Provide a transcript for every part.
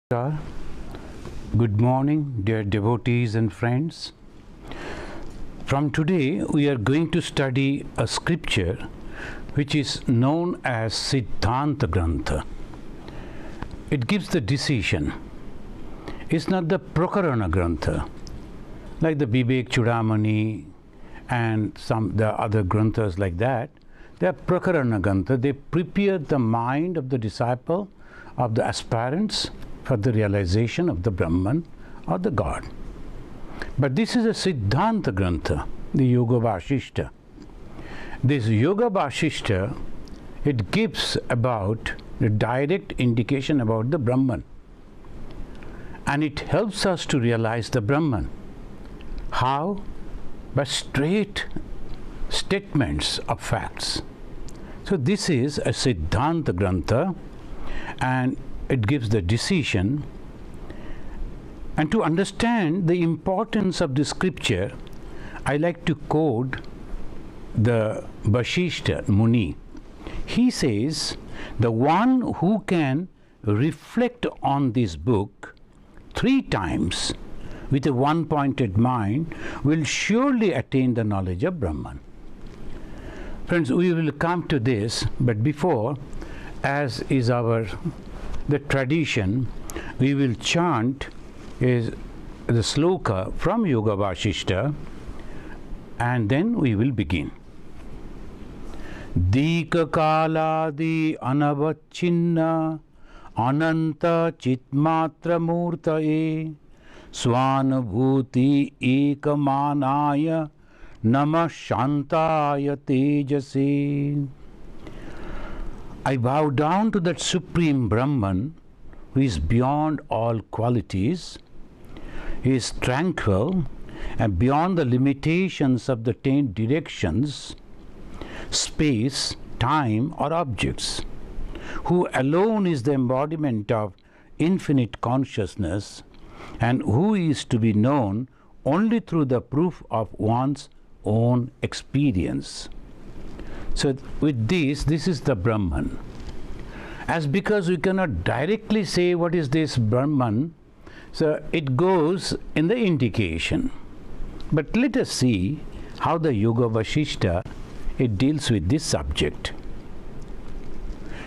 Namaskar. Good morning, dear devotees and friends. From today, we are going to study a scripture which is known as Siddhanta Grantha. It gives the decision. It's not the Prakarana Grantha, like the Vivek Chudamani and the other granthas like that. They are Prakarana Grantha. They prepare the mind of the disciple, of the aspirants, for the realization of the Brahman or the God. But this is a Siddhanta Grantha, the Yoga Vasishta. This Yoga Vasishta, it gives about the direct indication about the Brahman. And it helps us to realize the Brahman. How? By straight statements of facts. So this is a Siddhanta Grantha, and it gives the decision. And to understand the importance of the scripture, I like to quote the Vasishta Muni. He says, the one who can reflect on this book 3 times with a one-pointed mind will surely attain the knowledge of Brahman. Friends, we will come to this, but before, as is the tradition, we will chant is the sloka from Yoga Vasishta, and then we will begin. Dika kaladi anavachinna ananta chitmatra murtaye swanabhuti ekamanaya namah shantaya tejase. I bow down to that Supreme Brahman who is beyond all qualities. He is tranquil and beyond the limitations of the 10 directions, space, time, or objects, who alone is the embodiment of infinite consciousness and who is to be known only through the proof of one's own experience. So with this is the Brahman. As because we cannot directly say what is this Brahman, so it goes in the indication. But let us see how the Yoga Vasishta, it deals with this subject.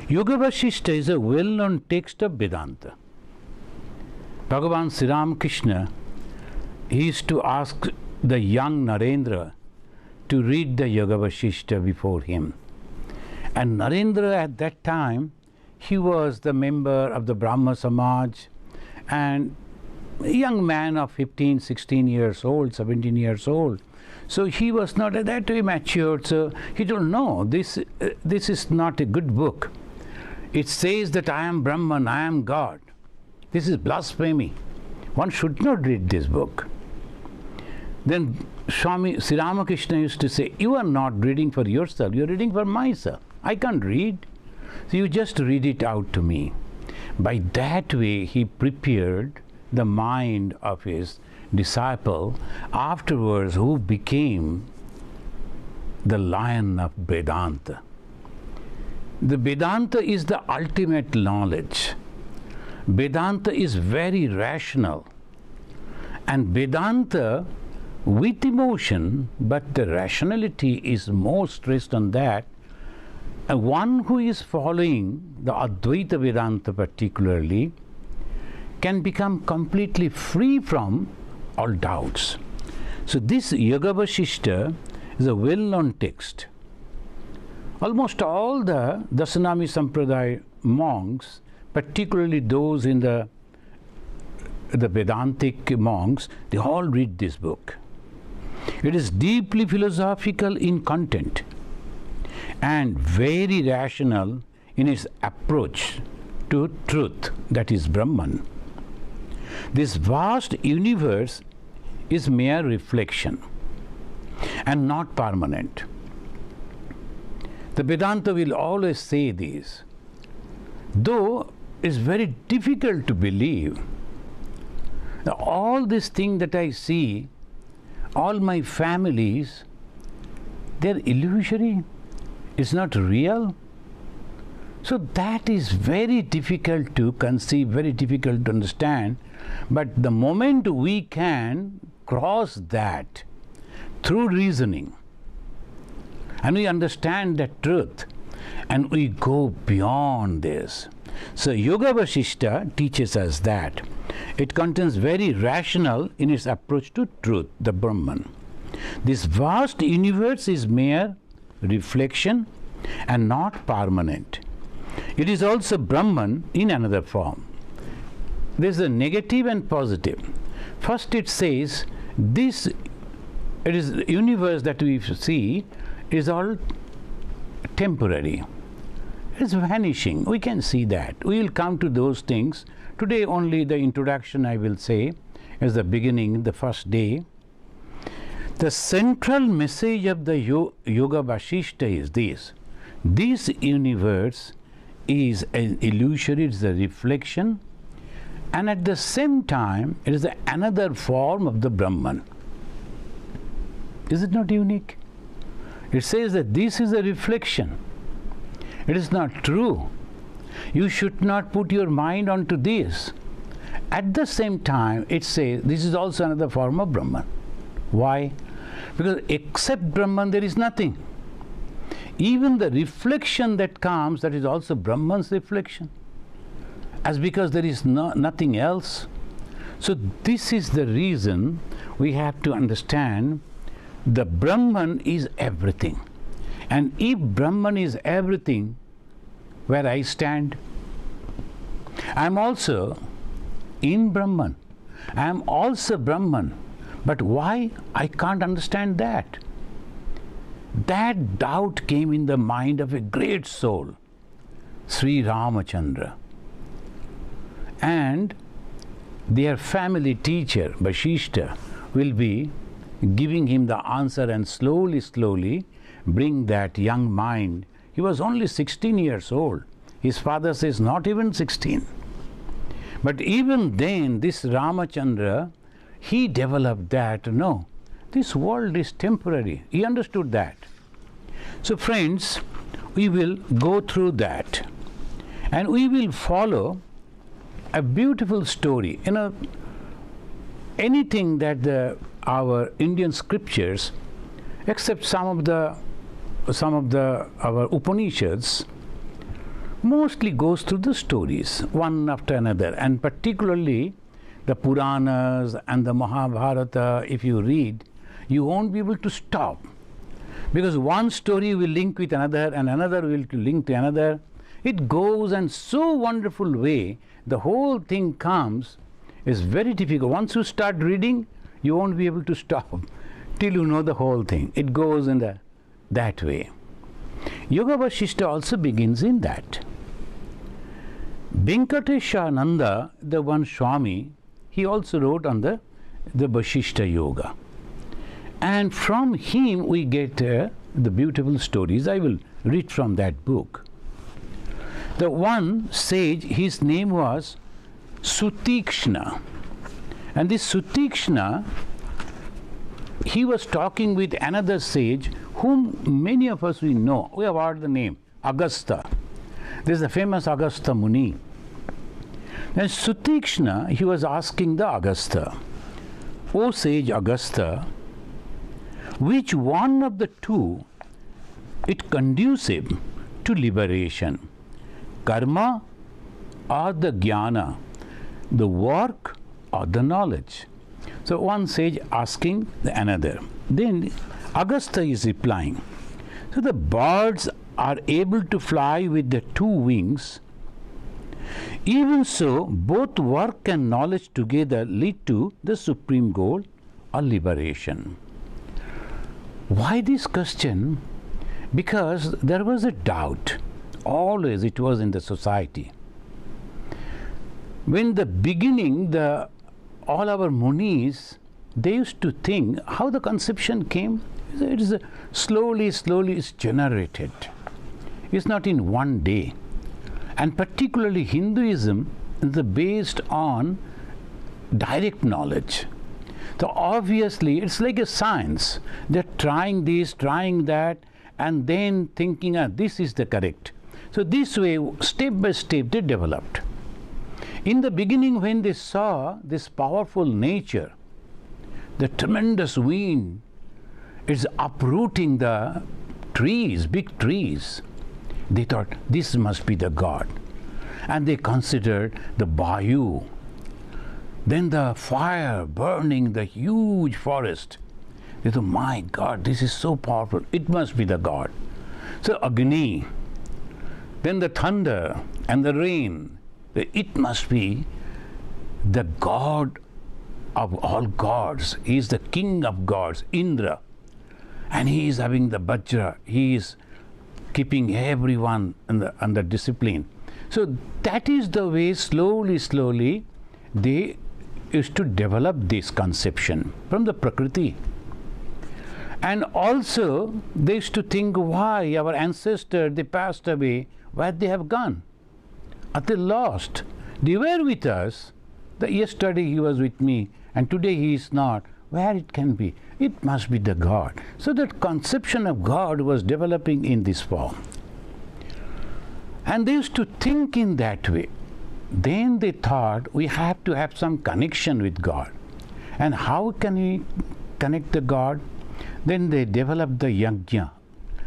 Yoga Vasishta is a well-known text of Vedanta. Bhagavan Sri Ramakrishna, he used to ask the young Narendra to read the Yoga Vasishta before him. And Narendra at that time, he was the member of the Brahma Samaj and a young man of 15, 16 years old, 17 years old. So he was not that way matured, so he don't know, this is not a good book. It says that I am Brahman, I am God. This is blasphemy. One should not read this book. Then Swami Sri Ramakrishna used to say, you are not reading for yourself, you are reading for myself. I can't read. So you just read it out to me. By that way, he prepared the mind of his disciple, afterwards who became the lion of Vedanta. The Vedanta is the ultimate knowledge. Vedanta is very rational. And Vedanta with emotion, but the rationality is more stressed on that. And one who is following the Advaita Vedanta particularly can become completely free from all doubts. So this Yoga Vasishta is a well-known text. Almost all the Dasanami Sampradaya monks, particularly those in the Vedantic monks, they all read this book. It is deeply philosophical in content and very rational in its approach to truth, that is Brahman. This vast universe is mere reflection and not permanent. The Vedanta will always say this, though it's very difficult to believe. All these things that I see, all my families, they're illusory. It's not real. So that is very difficult to conceive, very difficult to understand. But the moment we can cross that through reasoning, and we understand the truth, and we go beyond this. So Yoga Vasishtha teaches us that it contains very rational in its approach to truth, the Brahman. This vast universe is mere reflection and not permanent. It is also Brahman in another form. There is a negative and positive. First it says this, it is the universe that we see is all temporary. It is vanishing. We can see that. We will come to those things. Today only the introduction I will say as the beginning, the first day. The central message of the Yoga Vasishtha is this. This universe is an illusory, it is a reflection, and at the same time it is another form of the Brahman. Is it not unique? It says that this is a reflection. It is not true. You should not put your mind onto this. At the same time, it says this is also another form of Brahman. Why? Because except Brahman there is nothing. Even the reflection that comes, that is also Brahman's reflection. As because there is nothing else. So this is the reason we have to understand the Brahman is everything. And if Brahman is everything, where I stand, I am also in Brahman. I am also Brahman. But why? I can't understand that. That doubt came in the mind of a great soul, Sri Ramachandra. And their family teacher, Vasishtha, will be giving him the answer and slowly bring that young mind. He was only 16 years old. His father says not even 16. But even then, this Ramachandra, he developed that, no, this world is temporary. He understood that. So friends, we will go through that. And we will follow a beautiful story. You know, anything that our Indian scriptures, except some of our Upanishads, mostly goes through the stories, one after another, and particularly the Puranas and the Mahabharata, if you read, you won't be able to stop. Because one story will link with another, and another will link to another. It goes in so wonderful way, the whole thing comes, is very difficult. Once you start reading, you won't be able to stop till you know the whole thing. It goes in that way. Yoga Vasishtha also begins in that. Venkateshananda, the one Swami, he also wrote on the Vasishtha Yoga. And from him we get the beautiful stories. I will read from that book. The one sage, his name was Sutikshna. And this Sutikshna, he was talking with another sage whom many of us we know. We have heard the name, Agastha. This is the famous Agastha Muni. And Sutikshna, he was asking the Agastha, O sage Agastha, which one of the two is conducive to liberation? Karma or the jnana, the work or the knowledge? So one sage asking the another. Then Agastha is replying. So the birds are able to fly with the two wings. Even so, both work and knowledge together lead to the supreme goal or liberation. Why this question? Because there was a doubt. Always it was in the society. When the beginning, all our munis, they used to think how the conception came. It is slowly is generated. It's not in one day. And particularly Hinduism is based on direct knowledge. So obviously it's like a science. They're trying this, trying that, and then thinking, this is the correct. So this way, step by step, they developed. In the beginning, when they saw this powerful nature, the tremendous wind is uprooting the trees, big trees, they thought this must be the God. And they considered the bayou, then the fire burning the huge forest. They thought, my God, this is so powerful, it must be the God. So Agni, then the thunder and the rain, it must be the God of all gods. He is the king of gods, Indra. And he is having the Vajra. He is keeping everyone under discipline. So that is the way slowly they used to develop this conception from the Prakriti. And also they used to think, why our ancestors, they passed away, where they have gone? Are they lost? They were with us. Yesterday he was with me, and today he is not. Where it can be? It must be the God. So that conception of God was developing in this form. And they used to think in that way. Then they thought, we have to have some connection with God. And how can we connect the God? Then they developed the yajna,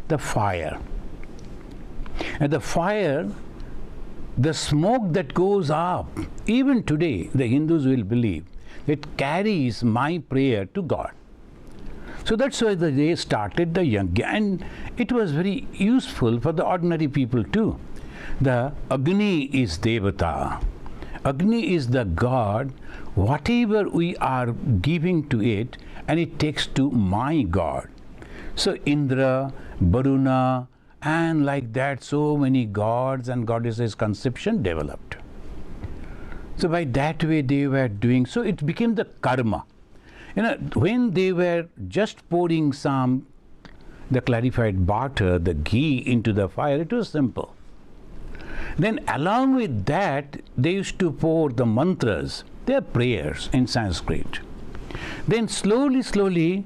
the fire. And the fire, the smoke that goes up, even today the Hindus will believe, it carries my prayer to God. So that's why they started the yajna, and it was very useful for the ordinary people too. The Agni is Devata. Agni is the God. Whatever we are giving to it, and it takes to my God. So Indra, Varuna, and like that, so many gods and goddesses conception developed. So by that way they were doing, so it became the karma. When they were just pouring the clarified butter, the ghee into the fire, it was simple. Then along with that, they used to pour the mantras, their prayers in Sanskrit. Then slowly,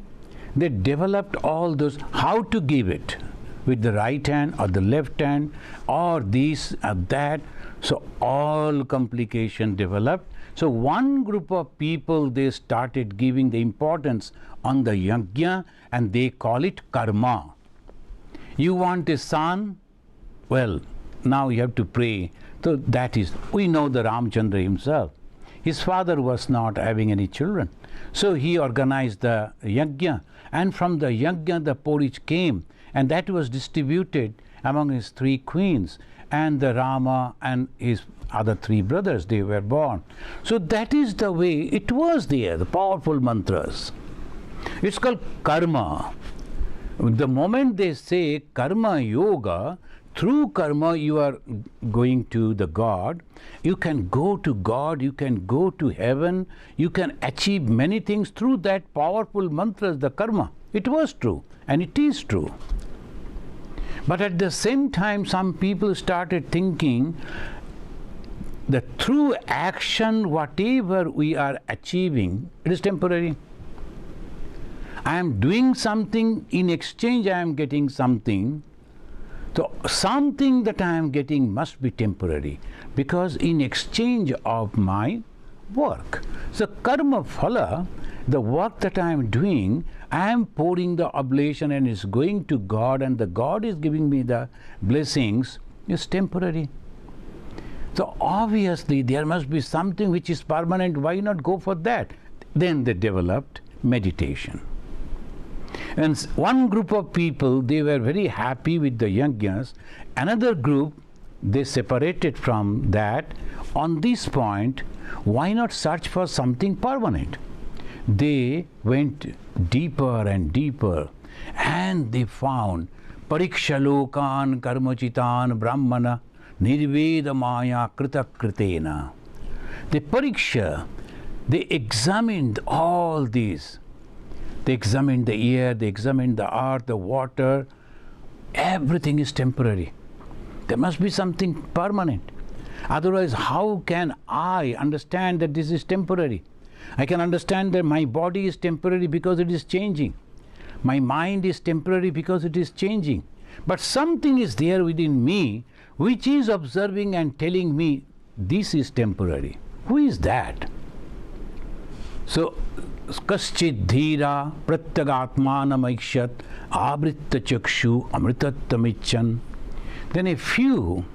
they developed all those, how to give it, with the right hand or the left hand, or this or that. So all complication developed. So one group of people, they started giving the importance on the yajna, and they call it karma. You want a son? Well, now you have to pray. So that is, we know the Ramchandra himself. His father was not having any children. So he organized the yajna, and from the yajna the porridge came, and that was distributed among his 3 queens, and the Rama and his other 3 brothers, they were born. So that is the way it was there, the powerful mantras. It's called karma. The moment they say karma yoga, through karma you are going to the God. You can go to God, you can go to heaven, you can achieve many things through that powerful mantras, the karma. It was true, and it is true. But at the same time, some people started thinking that through action, whatever we are achieving, it is temporary. I am doing something, in exchange I am getting something. So something that I am getting must be temporary, because in exchange of my work. So karma phala, the work that I am doing, I am pouring the oblation and it's going to God, and the God is giving me the blessings, is temporary. So obviously there must be something which is permanent. Why not go for that? Then they developed meditation. And one group of people, they were very happy with the yajnas. Another group, they separated from that. On this point, why not search for something permanent? They went deeper and deeper, and they found parikshalokan karmachitan brahmana nirveda maya krita kritena. The pariksha, they examined all these. They examined the air, they examined the earth, the water. Everything is temporary. There must be something permanent. Otherwise, how can I understand that this is temporary? I can understand that my body is temporary because it is changing. My mind is temporary because it is changing. But something is there within me which is observing and telling me this is temporary. Who is that? So, kaschid dhira pratyagatmanamakshat avritta chakshu amritattamichan. Then a few,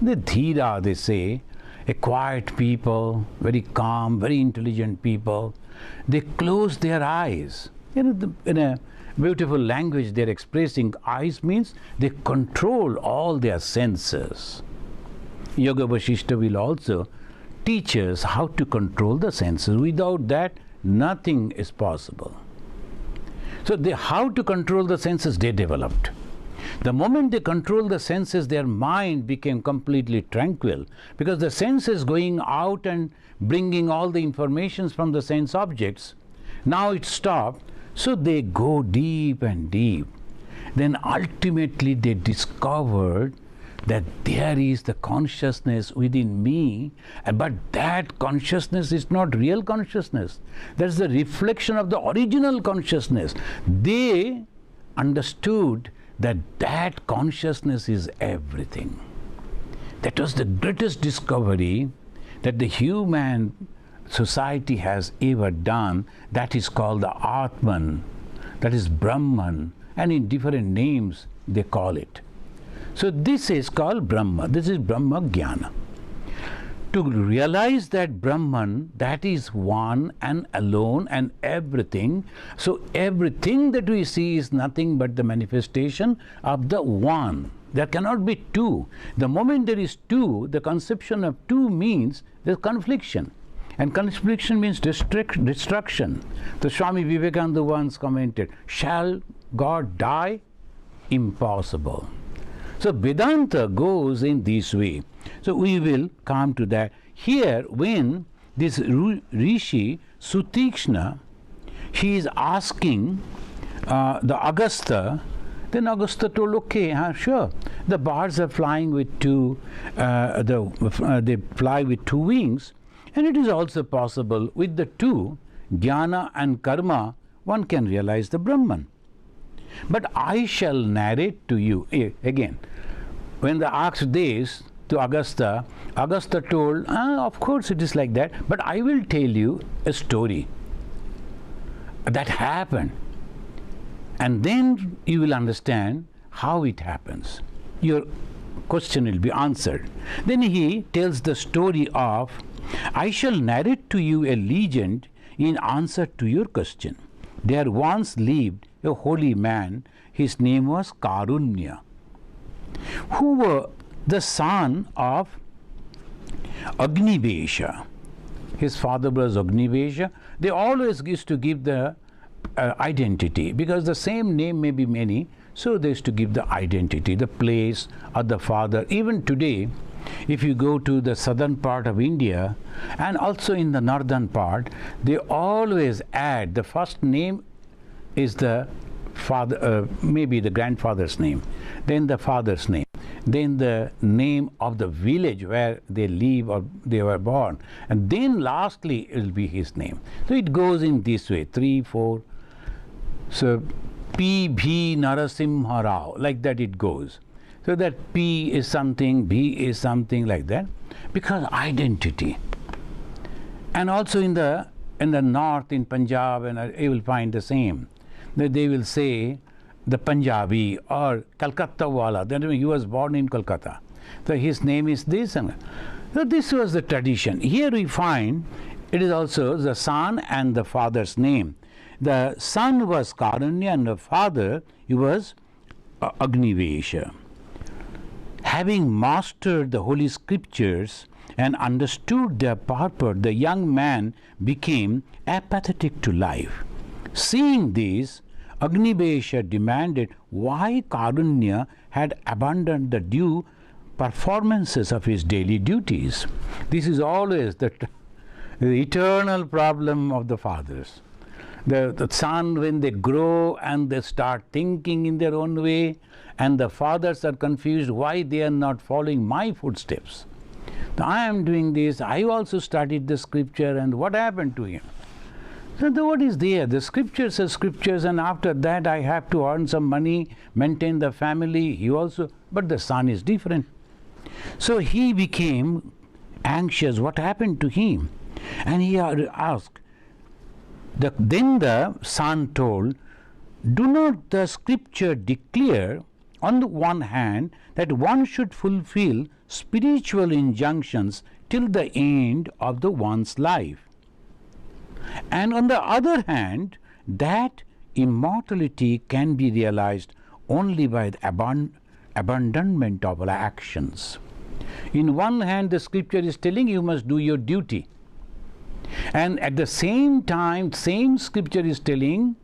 the dhira they say, a quiet people, very calm, very intelligent people, they close their eyes. In a beautiful language they're expressing, eyes means they control all their senses. Yoga Vasishtha will also teach us how to control the senses. Without that, nothing is possible. So how to control the senses they developed. The moment they control the senses, their mind became completely tranquil, because the senses going out and bringing all the informations from the sense objects, now it stopped. So they go deep and deep. Then ultimately they discovered that there is the consciousness within me, but that consciousness is not real consciousness. That's the reflection of the original consciousness. They understood that that consciousness is everything. That was the greatest discovery that the human society has ever done. That is called the Atman, that is Brahman, and in different names they call it. So this is called Brahma. This is Brahma Jnana. To realize that Brahman, that is one and alone and everything. So everything that we see is nothing but the manifestation of the one. There cannot be two. The moment there is two, the conception of two means there is confliction. And confliction means destruction. The Swami Vivekananda once commented, shall God die? Impossible. So Vedanta goes in this way. So we will come to that. Here, when this Rishi Sutikshna, he is asking the Agastha, then Agastha told, okay, sure, the birds are flying with they fly with two wings, and it is also possible with the two, jnana and karma, one can realize the Brahman. But I shall narrate to you, again, when they asked this to Agastha, Agastha told, of course it is like that, but I will tell you a story that happened. And then you will understand how it happens. Your question will be answered. Then he tells the story of, I shall narrate to you a legend in answer to your question. There once lived a holy man, his name was Karunya, who were the son of Agnivesha. His father was Agnivesha. They always used to give the identity, because the same name may be many, so they used to give the identity, the place or the father. Even today, if you go to the southern part of India and also in the northern part, they always add the first name is the father, maybe the grandfather's name, then the father's name, then the name of the village where they live or they were born, and then lastly it will be his name. So it goes in this way, 3, 4. So P.B. Narasimha Rao, like that it goes. So that P is something, B is something, like that, because identity. And also in the north, in Punjab, and you will find the same. They will say the Punjabi or Calcutta wala, then he was born in Kolkata, so his name is this. And so this was the tradition. Here we find it is also the son and the father's name. The son was Karunya and the father, he was Agnivesha. Having mastered the holy scriptures and understood their purport, the young man became apathetic to life. Seeing this, Agnivesha demanded why Karunya had abandoned the due performances of his daily duties. This is always the eternal problem of the fathers. The son, when they grow and they start thinking in their own way, and the fathers are confused why they are not following my footsteps. I am doing this, I also studied the scripture, and what happened to him? So what is there? The scriptures are scriptures, and after that I have to earn some money, maintain the family. He also, but the son is different. So he became anxious. What happened to him? And he asked. Then the son told, do not the scripture declare on the one hand that one should fulfill spiritual injunctions till the end of the one's life, and on the other hand that immortality can be realized only by the abandonment of all actions. In one hand the scripture is telling you must do your duty, and at the same time same scripture is telling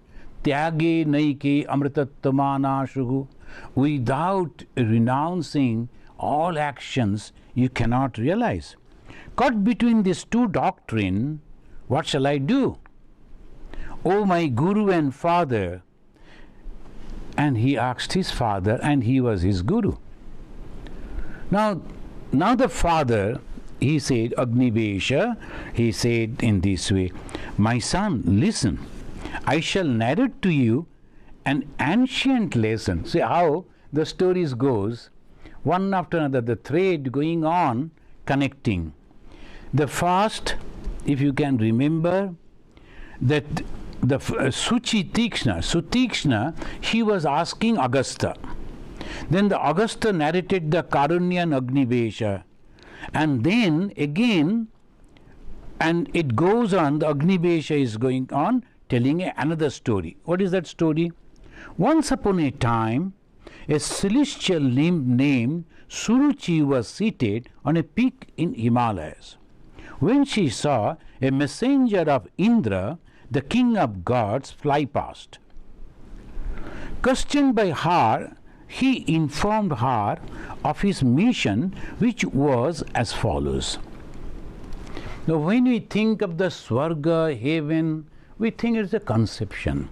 tyage naike amritatmana shugu, without renouncing all actions you cannot realize. Caught between these two doctrines, what shall I do? O my Guru and Father. And he asked his father, and he was his Guru. Now the father, he said, Agnivesha, he said in this way, my son, listen, I shall narrate to you an ancient lesson. See how the stories goes, one after another, the thread going on, connecting. The first, if you can remember, that the Sutikshna, he was asking Agastha. Then the Agastha narrated the Karunya and Agnivesha. And then again, and it goes on, the Agnivesha is going on, telling another story. What is that story? Once upon a time, a celestial named Suruchi was seated on a peak in Himalayas. When she saw a messenger of Indra, the king of gods, fly past. Questioned by her, he informed her of his mission, which was as follows. Now, when we think of the Swarga, heaven, we think it's a conception.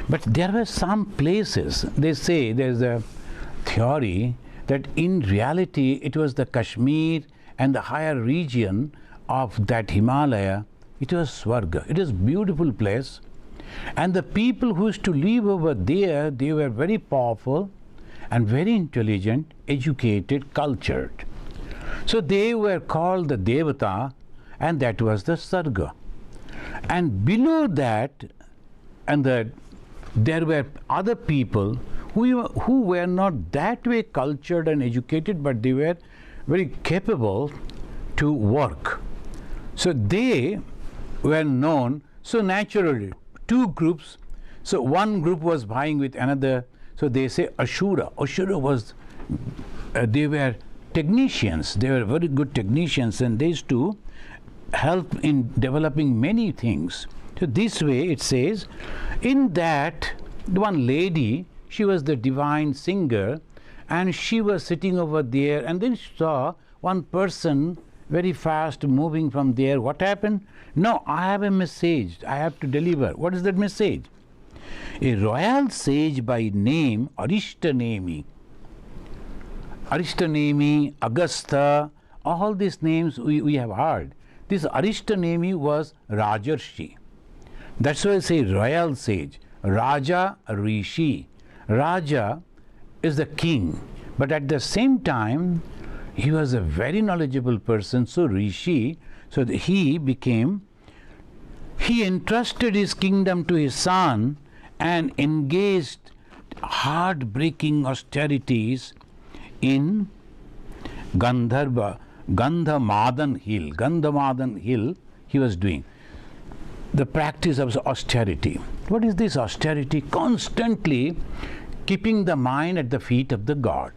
But there were some places, they say, there's a theory that in reality it was the Kashmir and the higher region of that Himalaya, it was Swarga. It is a beautiful place. And the people who used to live over there, they were very powerful and very intelligent, educated, cultured. So they were called the Devata, and that was the Sarga. And below that, and there were other people who were not that way cultured and educated, but they were very capable to work. So they were known, so naturally, two groups. So one group was vying with another. So they say Ashura. Ashura was, they were technicians. They were very good technicians, and they used to help in developing many things. So this way it says, in that one lady, she was the divine singer, and she was sitting over there, and then she saw one person very fast moving from there. What happened? No, I have a message I have to deliver. What is that message? A royal sage by name Arishtanemi, Agastha, all these names we have heard. This Arishtanemi was Rajarshi. That's why I say royal sage. Raja, Rishi. Raja is the king, but at the same time he was a very knowledgeable person. So Rishi, so he entrusted his kingdom to his son and engaged heartbreaking austerities in Gandhamadan Hill he was doing the practice of austerity. What is this austerity? Constantly keeping the mind at the feet of the God.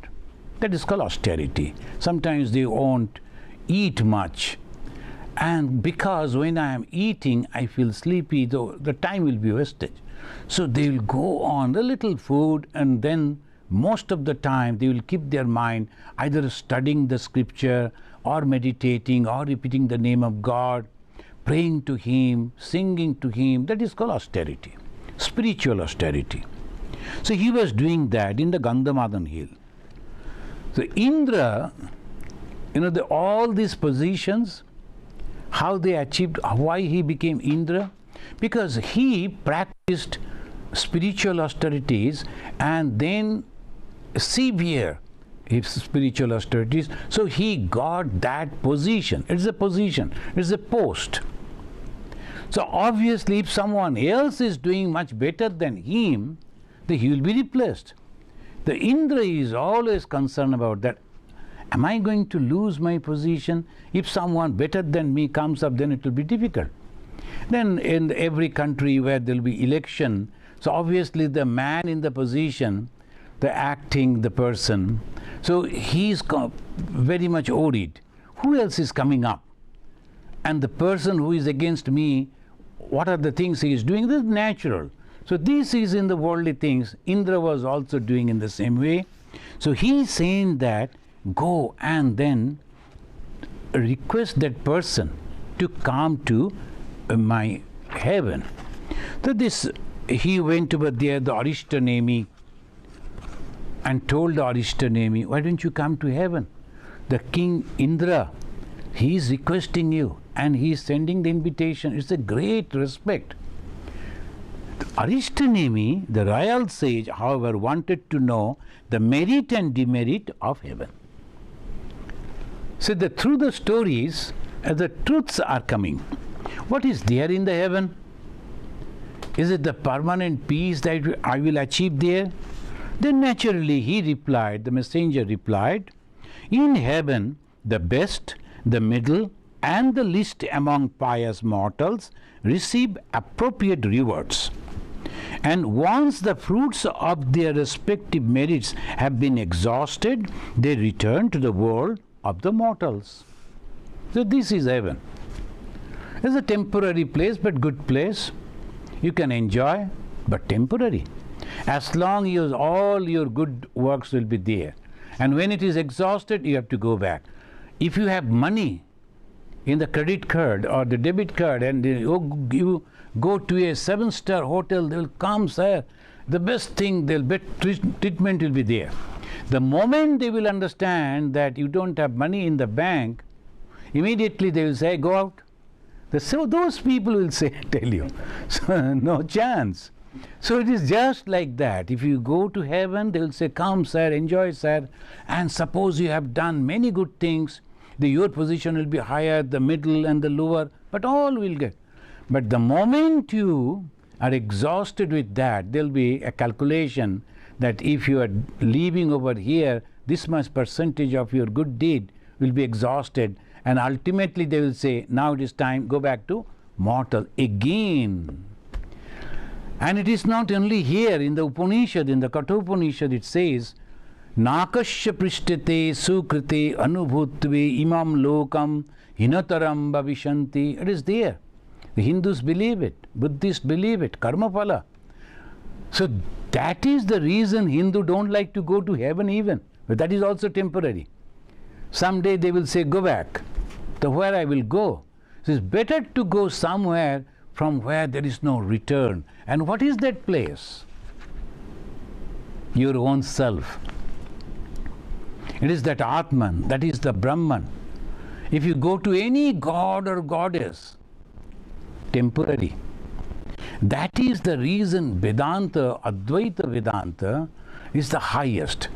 That is called austerity. Sometimes they won't eat much, and because when I am eating I feel sleepy, though the time will be wasted. So they will go on a little food, and then most of the time they will keep their mind either studying the scripture or meditating or repeating the name of God, praying to Him, singing to Him. That is called austerity, spiritual austerity. So he was doing that in the Gandhamadan Hill. So Indra, all these positions, how they achieved, why he became Indra? Because he practiced spiritual austerities and then severe his spiritual austerities. So he got that position. It's a position, it's a post. So obviously if someone else is doing much better than him, then he will be replaced. The Indra is always concerned about that. Am I going to lose my position? If someone better than me comes up, then it will be difficult. Then in every country where there will be election, so obviously the man in the position, the acting, the person, so he is very much worried. Who else is coming up? And the person who is against me, what are the things he is doing? This is natural. So this is in the worldly things. Indra was also doing in the same way. So he is saying that go and then request that person to come to my heaven. So this, he went over there, the Arishtanemi, and told the Arishtanemi, why don't you come to heaven? The king Indra, he is requesting you and he is sending the invitation. It's a great respect. Arishtanemi, the royal sage, however, wanted to know the merit and demerit of heaven. So that through the stories, the truths are coming. What is there in the heaven? Is it the permanent peace that I will achieve there? Then naturally he replied, the messenger replied, in heaven the best, the middle, and the least among pious mortals receive appropriate rewards. And once the fruits of their respective merits have been exhausted, they return to the world of the mortals. So this is heaven. It's a temporary place, but good place. You can enjoy, but temporary. As long as all your good works will be there. And when it is exhausted, you have to go back. If you have money in the credit card or the debit card and you go to a 7-star hotel, they will come, sir. The best thing, treatment will be there. The moment they will understand that you don't have money in the bank, immediately they will say, go out. So those people will say, tell you, so no chance. So it is just like that. If you go to heaven, they will say, come, sir, enjoy, sir. And suppose you have done many good things, your position will be higher, the middle and the lower, but all will get. But the moment you are exhausted with that, there will be a calculation that if you are leaving over here, this much percentage of your good deed will be exhausted, and ultimately they will say, now it is time, go back to mortal again. And it is not only here in the Upanishad, in the Kathopanishad it says, Nakasya prishtete sukrite anubhutve imam lokam hinataram bhavishanti. It is there. The Hindus believe it, Buddhists believe it, karma phala. So that is the reason Hindu don't like to go to heaven even. But that is also temporary. Someday they will say, go back. To where I will go? So it's better to go somewhere from where there is no return. And what is that place? Your own self. It is that Atman, that is the Brahman. If you go to any god or goddess, temporary. That is the reason Vedanta, Advaita Vedanta, is the highest.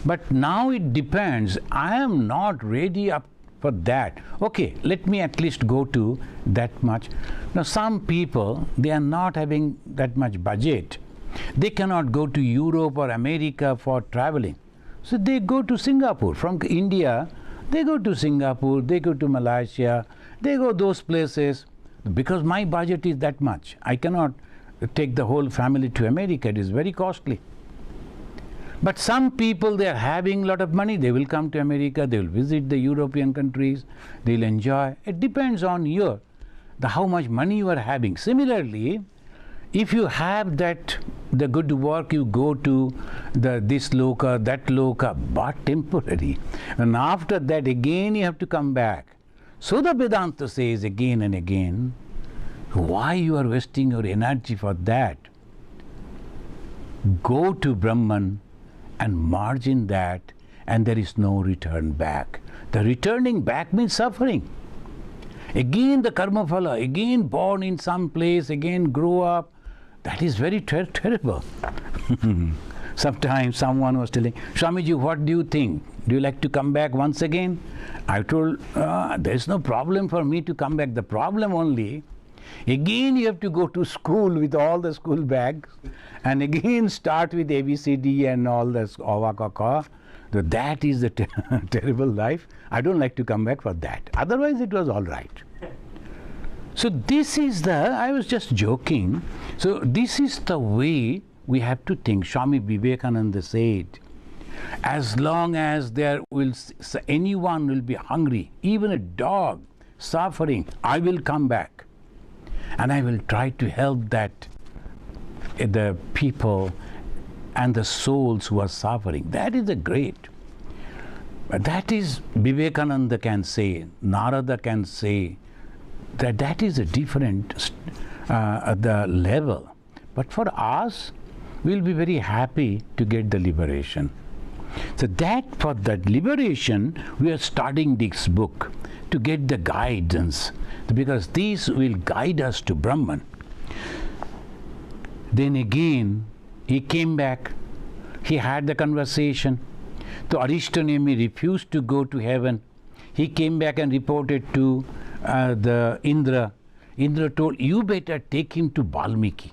But now it depends. I am not ready up for that. Okay, let me at least go to that much. Now some people, they are not having that much budget. They cannot go to Europe or America for traveling. So they go to Singapore. From India, they go to Singapore, they go to Malaysia, they go those places. Because my budget is that much. I cannot take the whole family to America. It is very costly. But some people, they are having a lot of money. They will come to America. They will visit the European countries. They will enjoy. It depends on how much money you are having. Similarly, if you have the good work, you go to this loka, that loka, but temporary. And after that, again you have to come back. So the Vedanta says again and again, why you are wasting your energy for that? Go to Brahman and merge in that, and there is no return back. The returning back means suffering. Again the karma phala, again born in some place, again grow up. That is very terrible. Sometimes someone was telling, Swamiji, what do you think? Do you like to come back once again? I told, there is no problem for me to come back. The problem only, again you have to go to school with all the school bags and again start with ABCD and all this Awa Kaka. So that is the terrible life. I don't like to come back for that. Otherwise it was all right. So this is I was just joking. So this is the way we have to think. Swami Vivekananda said, as long as anyone will be hungry, even a dog suffering, I will come back and I will try to help the people and the souls who are suffering. That is a great. That is Vivekananda can say, Narada can say, that is a different the level. But for us, we'll be very happy to get the liberation. So for that liberation, we are studying this book to get the guidance, because these will guide us to Brahman. Then again, he came back, he had the conversation. The Aristonemi refused to go to heaven. He came back and reported to the Indra. Indra told, you better take him to Valmiki.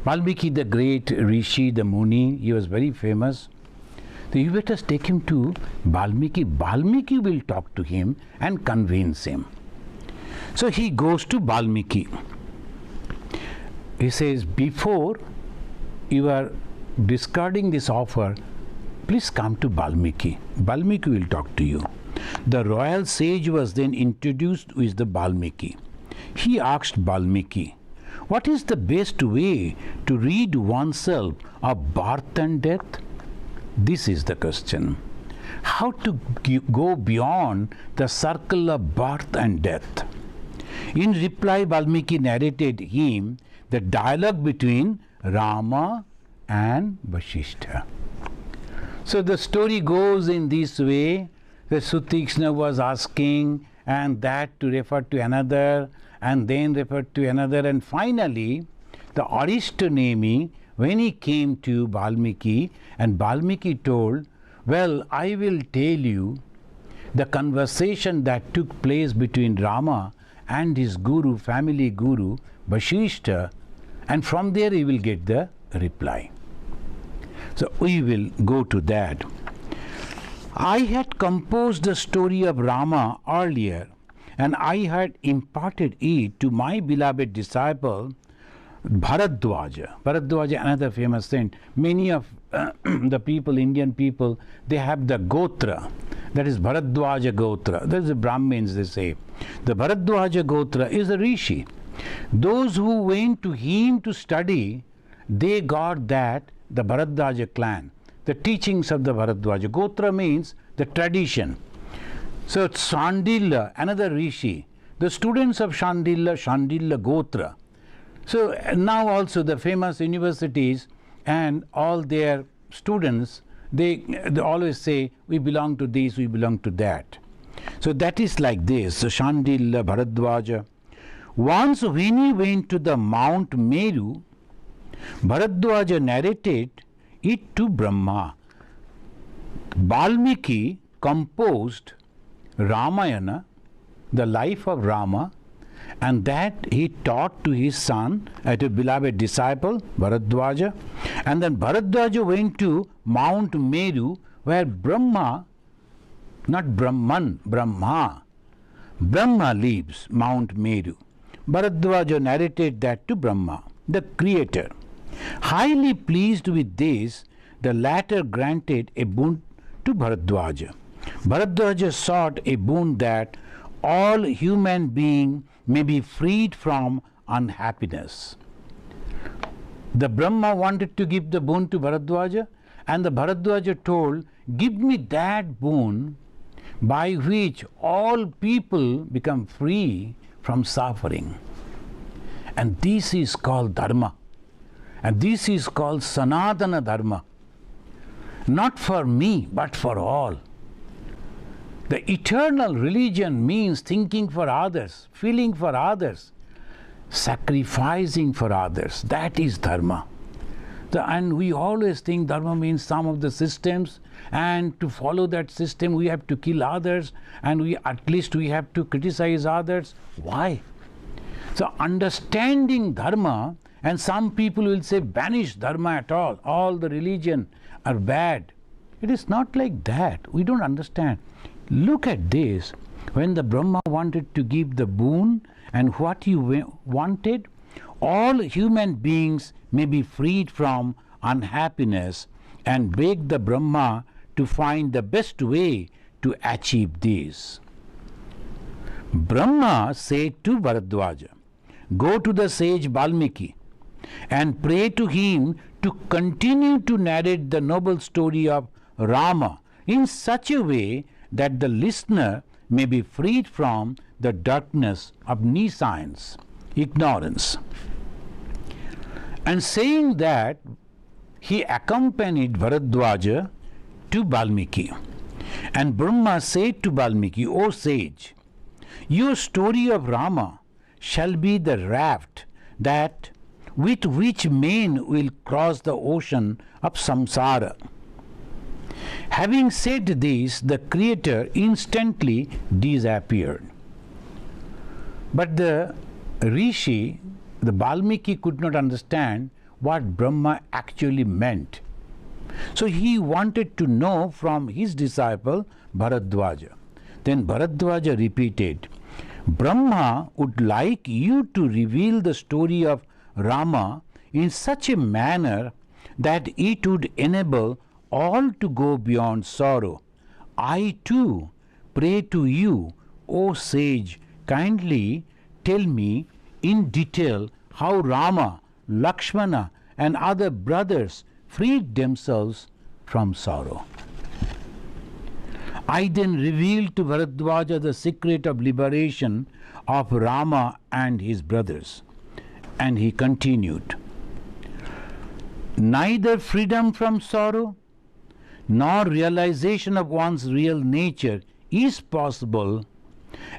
Valmiki, the great Rishi, the Muni, he was very famous. So you better take him to Valmiki. Valmiki will talk to him and convince him. So he goes to Valmiki. He says, before you are discarding this offer, please come to Valmiki. Valmiki will talk to you. The royal sage was then introduced with the Valmiki. He asked Valmiki, what is the best way to rid oneself of birth and death? This is the question. How to go beyond the circle of birth and death? In reply, Valmiki narrated him the dialogue between Rama and Vasishtha. So the story goes in this way. The Sutikshna was asking, and that to refer to another, and then referred to another, and finally the Aristonemi, when he came to Valmiki, and Valmiki told, well, I will tell you the conversation that took place between Rama and his guru, family guru, Vasishtha, and from there he will get the reply. So we will go to that. I had composed the story of Rama earlier, and I had imparted it to my beloved disciple Bharadwaja. Bharadwaja, another famous saint. Many of the people, Indian people, they have the Gotra. That is Bharadwaja Gotra. That is the Brahmins, they say. The Bharadwaja Gotra is a rishi. Those who went to him to study, they got that, the Bharadwaja clan, the teachings of the Bharadwaja. Gotra means the tradition. So Shandila, another rishi, the students of Shandila Gotra. So now also the famous universities and all their students, they always say, we belong to this, we belong to that. So that is like this, so Shandila, Bharadwaja. Once when he went to the Mount Meru, Bharadwaja narrated it to Brahma. Valmiki composed Ramayana, the life of Rama, and that he taught to his son, to a beloved disciple, Bharadwaja. And then Bharadwaja went to Mount Meru, where Brahma, not Brahman, Brahma lives, Mount Meru. Bharadwaja narrated that to Brahma, the creator. Highly pleased with this, the latter granted a boon to Bharadwaja. Bharadwaja sought a boon that all human beings may be freed from unhappiness. The Brahma wanted to give the boon to Bharadwaja, and the Bharadwaja told, give me that boon by which all people become free from suffering. And this is called Dharma. And this is called Sanatana Dharma. Not for me, but for all. The eternal religion means thinking for others, feeling for others, sacrificing for others. That is Dharma. And we always think dharma means some of the systems, and to follow that system we have to kill others, and at least we have to criticize others. Why? So understanding dharma, and some people will say banish dharma at all the religion are bad. It is not like that. We don't understand. Look at this. When the Brahma wanted to give the boon, and what he wanted, all human beings may be freed from unhappiness, and begged the Brahma to find the best way to achieve this. Brahma said to Bharadwaja, go to the sage Valmiki and pray to him to continue to narrate the noble story of Rama in such a way that the listener may be freed from the darkness of nescience, ignorance. And saying that, he accompanied Bharadwaja to Valmiki. And Brahma said to Valmiki, O sage, your story of Rama shall be the raft that with which men will cross the ocean of samsara. Having said this, the creator instantly disappeared. But the rishi, the Valmiki, could not understand what Brahma actually meant. So he wanted to know from his disciple Bharadwaja. Then Bharadwaja repeated, Brahma would like you to reveal the story of Rama in such a manner that it would enable all to go beyond sorrow. I too pray to you, O sage, kindly tell me in detail how Rama, Lakshmana and other brothers freed themselves from sorrow. I then revealed to Bharadwaja the secret of liberation of Rama and his brothers. And he continued, neither freedom from sorrow nor realization of one's real nature is possible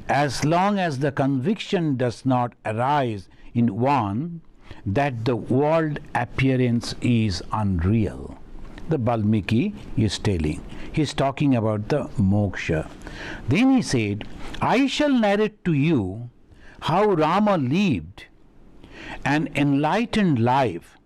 as long as the conviction does not arise in one that the world appearance is unreal. The Valmiki is telling. He is talking about the moksha. Then he said, I shall narrate to you how Rama lived an enlightened life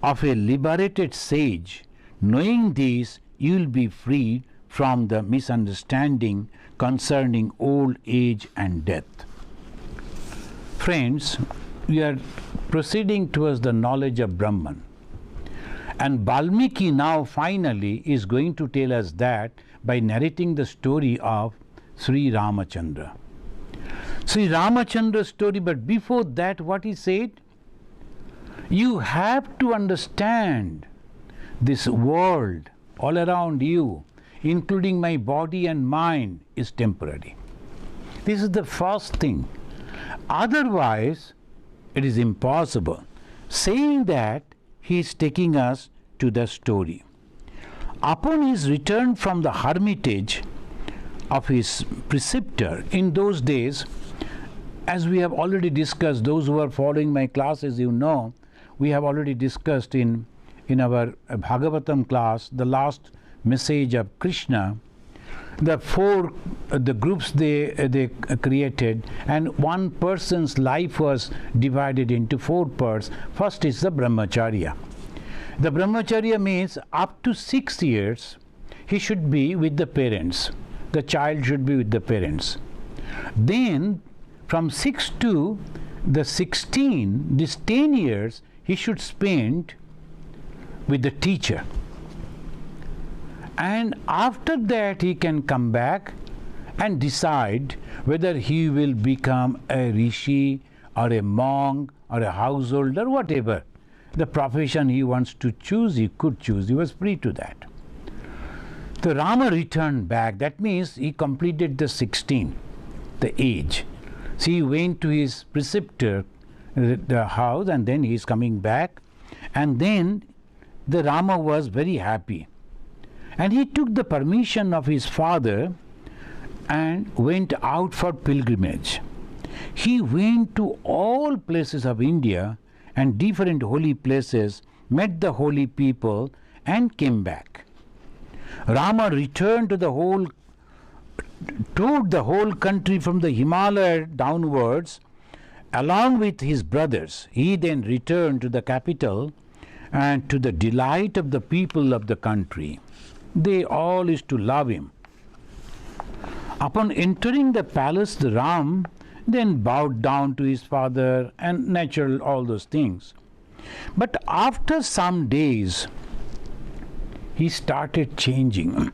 of a liberated sage. Knowing this, you will be freed from the misunderstanding concerning old age and death. Friends, we are proceeding towards the knowledge of Brahman. And Valmiki now finally is going to tell us that by narrating the story of Sri Ramachandra. Sri Ramachandra's story, but before that, what he said? You have to understand this world all around you, including my body and mind, is temporary. This is the first thing. Otherwise, it is impossible. Saying that, he is taking us to the story. Upon his return from the hermitage of his preceptor, in those days, as we have already discussed, those who are following my classes, you know, we have already discussed in our Bhagavatam class, the last message of Krishna, the groups they created, and one person's life was divided into 4 parts. First is the brahmacharya. The brahmacharya means up to 6 years he should be with the parents. The child should be with the parents. Then from 6 to the 16, this 10 years he should spend with the teacher. And after that he can come back and decide whether he will become a rishi or a monk or a householder, whatever the profession he wants to choose, he could choose. He was free to that. The Rama returned back. That means he completed the 16, the age. So he went to his preceptor, the house, and then he is coming back. And then the Rama was very happy. And he took the permission of his father and went out for pilgrimage. He went to all places of India and different holy places met the holy people and came back. Rama returned to the whole country from the Himalaya downwards along with his brothers. He then returned to the capital, and to the delight of the people of the country, they all used to love him. Upon entering the palace, the Ram then bowed down to his father, and natural, all those things. But after some days, he started changing.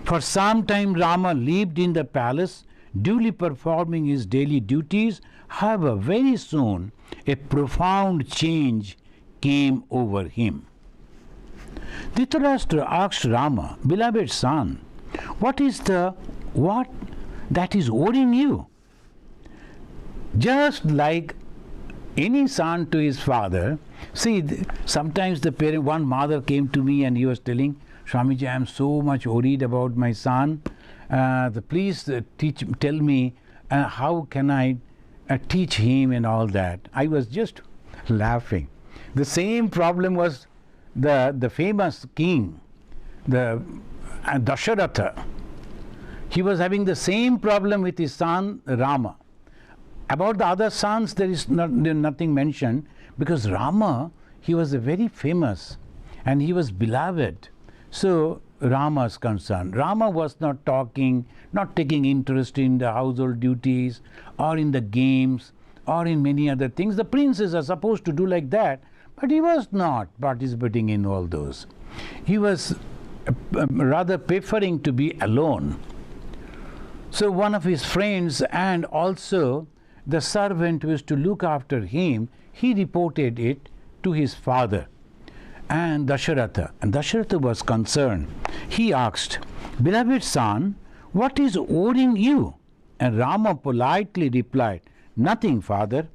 For some time, Rama lived in the palace, duly performing his daily duties. However, very soon, a profound change came over him. Dhritarashtra asked Rama, "Beloved son, what that is worrying you?" Just like any son to his father, see, sometimes the parent, one mother came to me and he was telling, "Swamiji, I am so much worried about my son. Please tell me how can I teach him," and all that. I was just laughing. The same problem was the famous king, the Dasharatha. He was having the same problem with his son Rama. About the other sons, there is nothing mentioned, because Rama, he was very famous and he was beloved. So Rama's concerned. Rama was not talking, not taking interest in the household duties or in the games or in many other things. The princes are supposed to do like that, but he was not participating in all those. He was rather preferring to be alone. So one of his friends and also the servant who was to look after him, he reported it to his father and Dasharatha. And Dasharatha was concerned. He asked, "Beloved son, what is worrying you?" And Rama politely replied, "Nothing, father."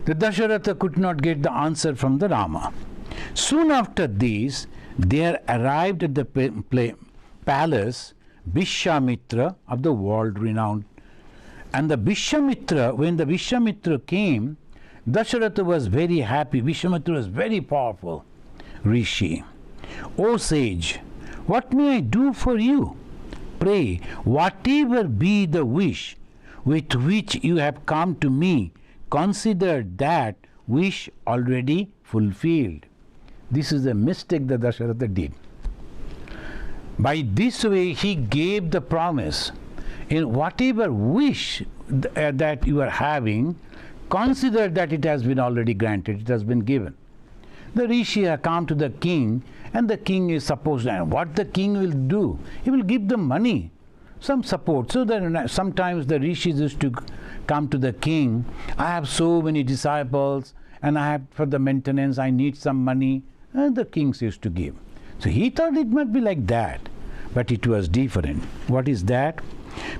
The Dasharatha could not get the answer from the Rama. Soon after this, there arrived at the palace Vishwamitra of the world renowned. And the Vishwamitra, when the Vishwamitra came, Dasharatha was very happy. Vishwamitra was very powerful rishi. "O sage, what may I do for you? Pray, whatever be the wish with which you have come to me, consider that wish already fulfilled." This is a mistake that Dasharatha did. By this way, he gave the promise, in whatever wish that you are having, consider that it has been already granted, it has been given. The rishi have come to the king, and the king is supposed to, and what the king will do? He will give them money, some support. So that sometimes the rishis used to come to the king, "I have so many disciples, and I have for the maintenance, I need some money," and the kings used to give. So he thought it might be like that, but it was different. What is that?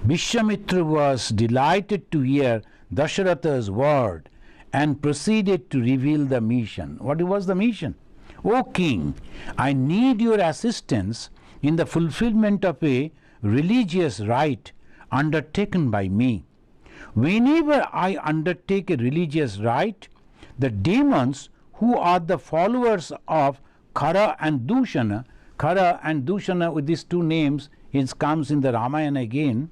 Vishwamitra was delighted to hear Dasharatha's word and proceeded to reveal the mission. What was the mission? "O king, I need your assistance in the fulfillment of a religious rite undertaken by me. Whenever I undertake a religious rite, the demons who are the followers of Khara and Dushana with these two names, it comes in the Ramayana again,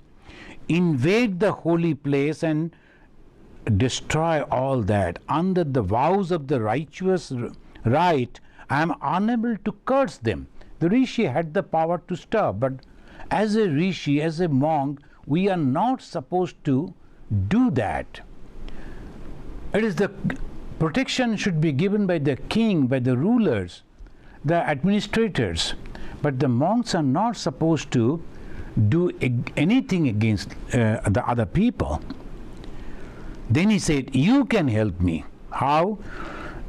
invade the holy place and destroy all that. Under the vows of the righteous rite, I am unable to curse them." The rishi had the power to stop, but as a rishi, as a monk, we are not supposed to do that. It is the protection should be given by the king, by the rulers, the administrators, but the monks are not supposed to do anything against the other people. Then he said, "You can help me." How?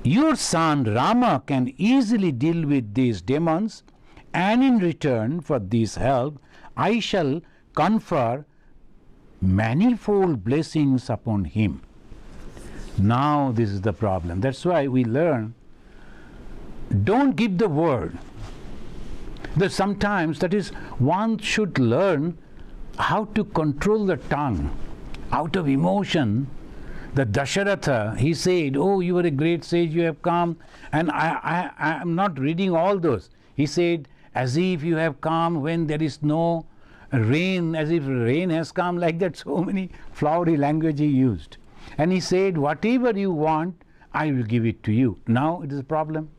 "Your son Rama can easily deal with these demons, and in return for this help, I shall confer manifold blessings upon him." Now this is the problem. That's why we learn, don't give the word. That sometimes that is, one should learn how to control the tongue. Out of emotion, the Dasharatha, he said, "Oh, you are a great sage, you have come." And I am not reading all those. He said, "As if you have come when there is no rain, as if rain has come," like that. So many flowery language he used. And he said, "Whatever you want, I will give it to you." Now it is a problem.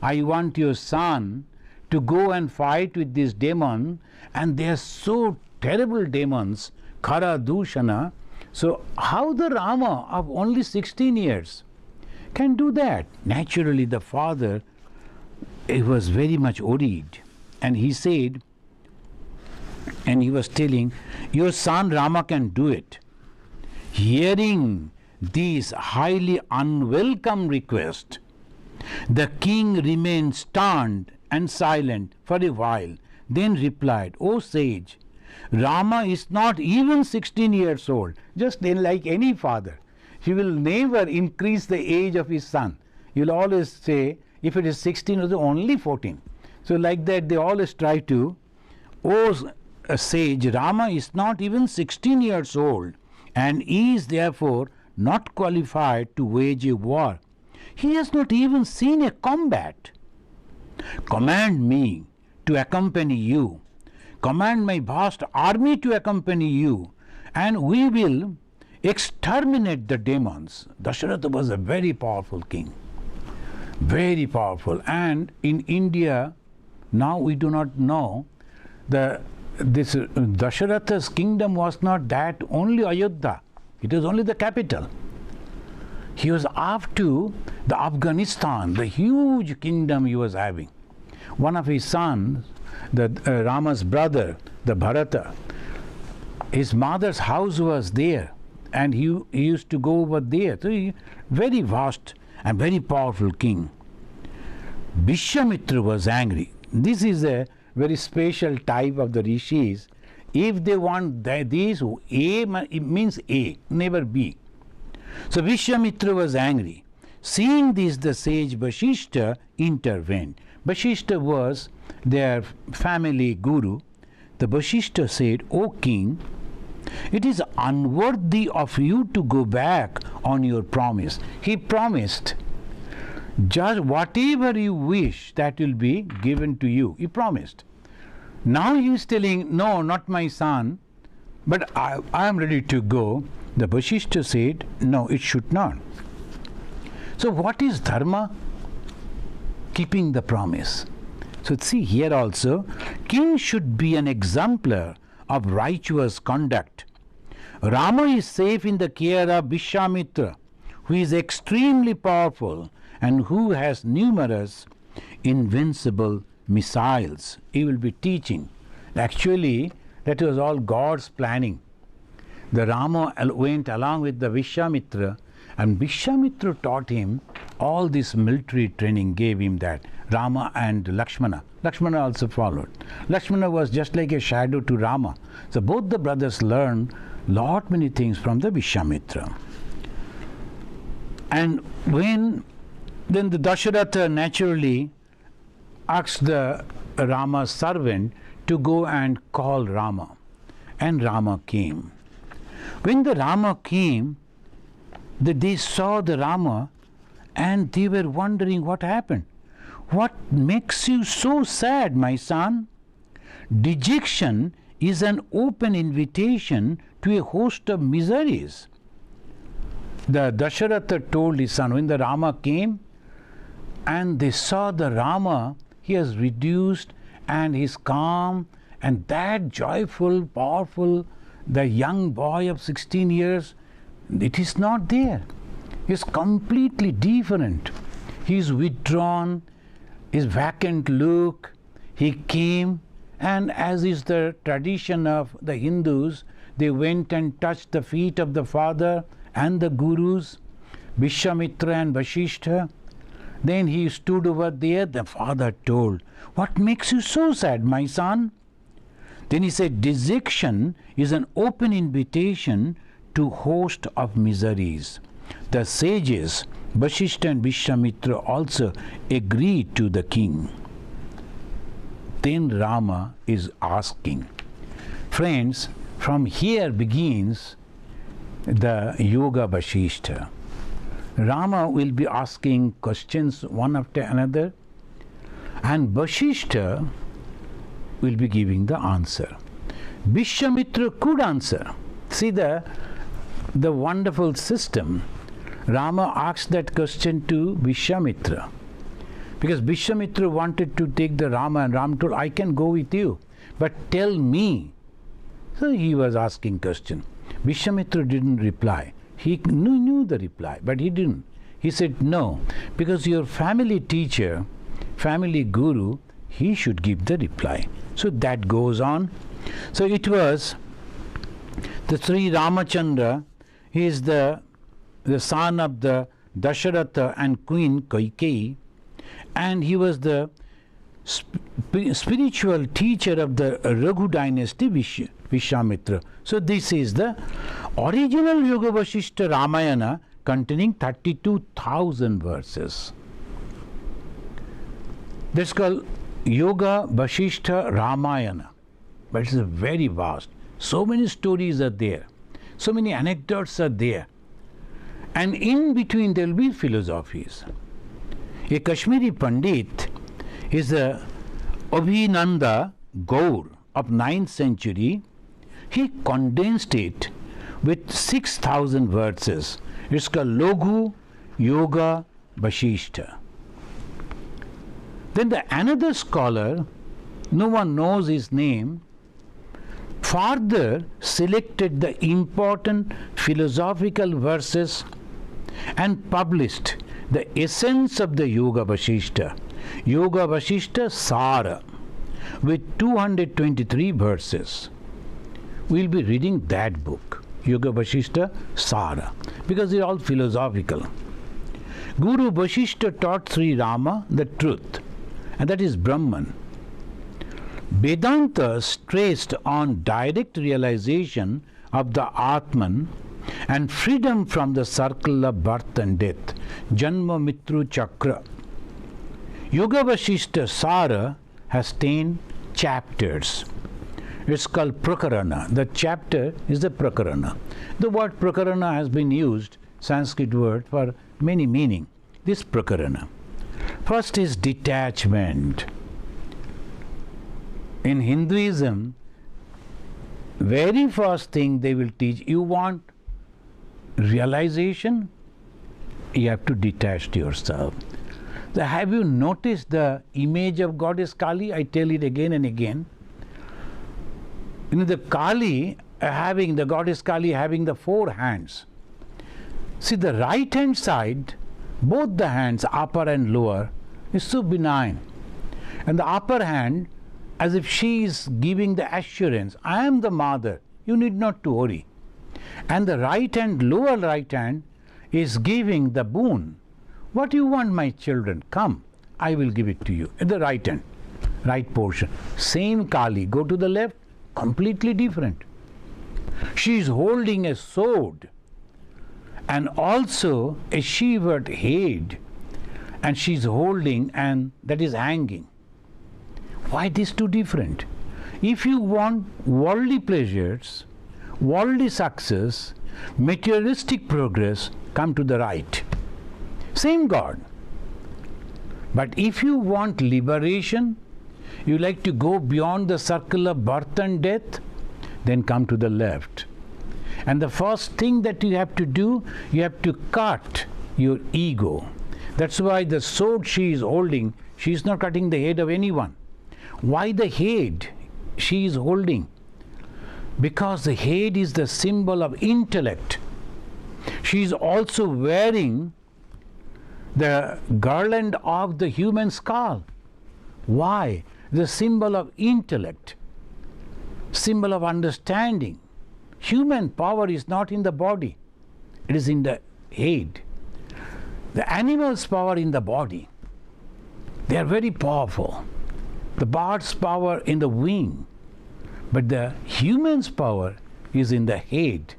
I want your son to go and fight with this demon, and they are so terrible demons, Khara Dushana. So how the Rama of only 16 years can do that? Naturally the father, he was very much worried, and he said, and he was telling, "Your son Rama can do it." Hearing this highly unwelcome request, the king remained stunned and silent for a while, then replied, "O sage, Rama is not even 16 years old." Just like any father, he will never increase the age of his son. He will always say, if it is 16, it is only 14. So like that, they always try to, "O sage, Rama is not even 16 years old and is therefore not qualified to wage a war. He has not even seen a combat. Command me to accompany you. Command my vast army to accompany you, and we will exterminate the demons." Dasharatha was a very powerful king. Very powerful. And in India, now we do not know, this Dasharatha's kingdom was not that only Ayodhya. It was only the capital. He was up to the Afghanistan, the huge kingdom he was having. One of his sons, Rama's brother, the Bharata, his mother's house was there, and he used to go over there. So very vast and very powerful king. Vishwamitra was angry. This is a very special type of the rishis. If they want this, A means A, never B. So Vishwamitra was angry. Seeing this, the sage Vashishta intervened. Vashishta was their family guru. The Vashishta said, "O king, it is unworthy of you to go back on your promise." He promised, "Just whatever you wish, that will be given to you." He promised. Now he is telling, "No, not my son, but I am ready to go." The Vashishta said, "No, it should not." So what is dharma? Keeping the promise. So see here also, king should be an exemplar of righteous conduct. Rama is safe in the care of Vishwamitra, who is extremely powerful and who has numerous invincible missiles. He will be teaching. Actually, that was all God's planning. The Rama went along with the Vishwamitra, and Vishwamitra taught him all this military training, gave him that. Rama and Lakshmana. Lakshmana also followed. Lakshmana was just like a shadow to Rama. So both the brothers learned lot many things from the Vishwamitra. And then the Dasharatha naturally asked the Rama's servant to go and call Rama. And Rama came. When the Rama came, they saw the Rama and they were wondering what happened. "What makes you so sad, my son?" Dejection is an open invitation to a host of miseries. The Dasharatha told his son, when the Rama came and they saw the Rama, he has reduced and he's calm, and that joyful, powerful, the young boy of 16 years, it is not there. He's completely different. He's withdrawn, his vacant look. He came, and as is the tradition of the Hindus, they went and touched the feet of the father and the gurus, Vishwamitra and Vashishta. Then he stood over there. The father told, "What makes you so sad, my son?" Then he said, "Dejection is an open invitation to host of miseries." The sages, Vashishta and Vishwamitra, also agreed to the king. Then Rama is asking. Friends, from here begins the Yoga Vasishtha. Rama will be asking questions one after another, and Vasishtha will be giving the answer. Vishwamitra could answer. See the wonderful system. Rama asked that question to Vishwamitra, because Vishwamitra wanted to take the Rama, and Rama told, I can go with you, but tell me. So he was asking question. Vishwamitra didn't reply. He knew the reply, but he didn't. He said, no, because your family teacher, family guru, he should give the reply. So that goes on. So it was the Sri Ramachandra. He is the son of the Dasharatha and Queen Kaikeyi, and he was the spiritual teacher of the Raghu dynasty, Vishwamitra. So this is the original Yoga Vasishtha Ramayana, containing 32,000 verses. That's called Yoga Vasishtha Ramayana, but it's very vast. So many stories are there, so many anecdotes are there, and in between there will be philosophies. A Kashmiri Pandit is a Abhinanda Gaur of 9th century. He condensed it with 6,000 verses. It's called Laghu Yoga Vasishtha. Then another scholar, no one knows his name, further selected the important philosophical verses and published the essence of the Yoga Vasishtha, Yoga Vasishtha Sara, with 223 verses. We'll be reading that book, Yoga Vasishtha Sara, because they're all philosophical. Guru Vasishtha taught Sri Rama the truth, and that is Brahman. Vedanta stressed on direct realization of the Atman and freedom from the circle of birth and death, Janma Mitru Chakra. Yoga Vasishtha Sara has 10 chapters. It's called Prakarana. The chapter is the Prakarana. The word Prakarana has been used, Sanskrit word, for many meaning. This Prakarana. First is detachment. In Hinduism, very first thing they will teach, you want realization, you have to detach yourself. So have you noticed the image of Goddess Kali? I tell it again and again. You know, the Kali the Goddess Kali having the 4 hands. See, the right hand side, both the hands, upper and lower, is so benign. And the upper hand, as if she is giving the assurance, I am the mother, you need not to worry. And the right hand, lower right hand, is giving the boon. What do you want, my children? Come, I will give it to you. At the right hand, right portion. Same Kali, go to the left, completely different. She is holding a sword and also a shivered head, and she is holding, and that is hanging. Why these two different? If you want worldly pleasures, worldly success, materialistic progress, come to the right. Same God. But if you want liberation, you like to go beyond the circle of birth and death, then come to the left. And the first thing that you have to do, you have to cut your ego. That's why the sword she is holding, she is not cutting the head of anyone. Why the head she is holding? Because the head is the symbol of intellect. She is also wearing the garland of the human skull. Why? The symbol of intellect, symbol of understanding. Human power is not in the body, it is in the head. The animal's power in the body. They are very powerful. The bird's power in the wing, but the human's power is in the head.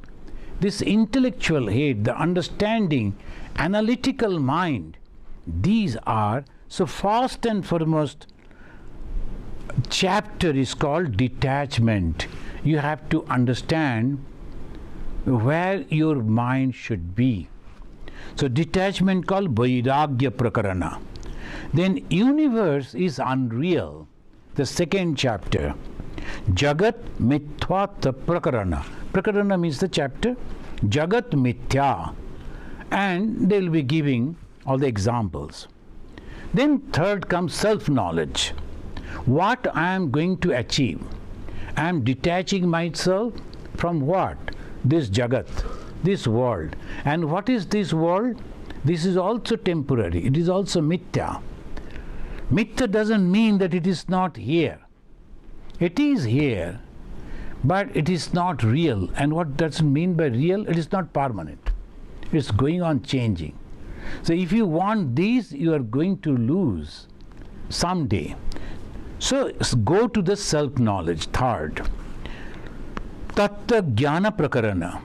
This intellectual head, the understanding, analytical mind, these are, so first and foremost chapter is called detachment. You have to understand where your mind should be. So detachment called Vairagya Prakarana. Then universe is unreal, the second chapter. Jagat Mithya Prakarana. Prakarana means the chapter. Jagat Mithya. And they will be giving all the examples. Then third comes self-knowledge. What I am going to achieve. I am detaching myself from what? This Jagat, this world. And what is this world? This is also temporary. It is also Mithya. Mithya doesn't mean that it is not here. It is here, but it is not real. And what does it mean by real? It is not permanent. It's going on changing. So if you want these, you are going to lose someday. So go to the self-knowledge, third. Tattva Jnana Prakarana.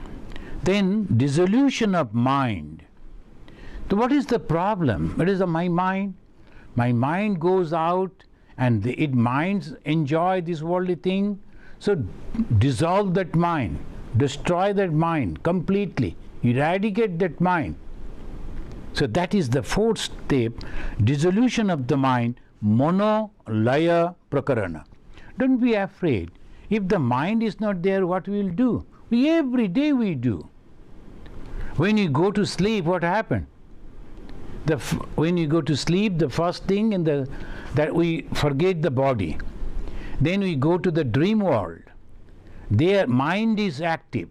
Then dissolution of mind. So what is the problem? It is my mind. My mind goes out and it minds enjoy this worldly thing. So dissolve that mind. Destroy that mind completely. Eradicate that mind. So that is the fourth step, dissolution of the mind, mono laya prakarana. Don't be afraid. If the mind is not there, what we will do? Every day we do. When you go to sleep, what happened? When you go to sleep, the first thing that we forget the body. Then we go to the dream world. Their mind is active.